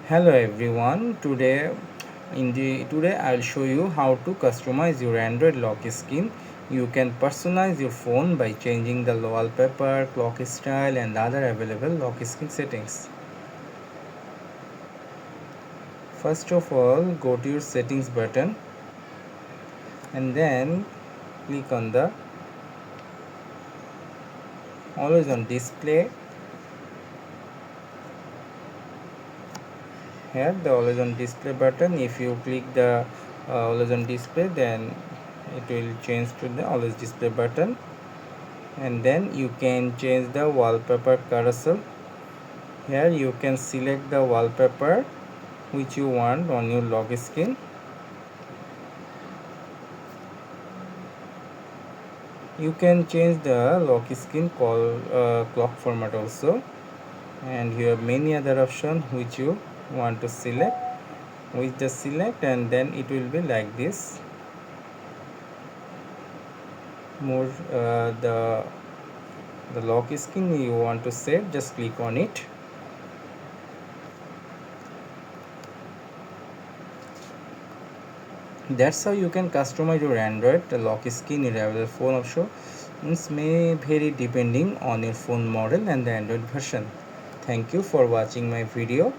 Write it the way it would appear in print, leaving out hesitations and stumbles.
Hello everyone. Today I'll show you how to customize your Android lock screen. You can personalize your phone by changing the wallpaper, clock style and other available lock screen settings. First of all, go to your settings button and then click on the always on display. Here the always on display button, if you click the always on display, then it will change to the always display button, and then you can change the wallpaper carousel. Here you can select the wallpaper which you want on your lock screen. You can change the lock screen clock format also, and you have many other options which you want to select. With the select, and then it will be like this. More the lock screen you want to save, just click on it. That's how you can customize your Android lock screen in your phone also. It may vary depending on your phone model and the Android version. Thank you for watching my video.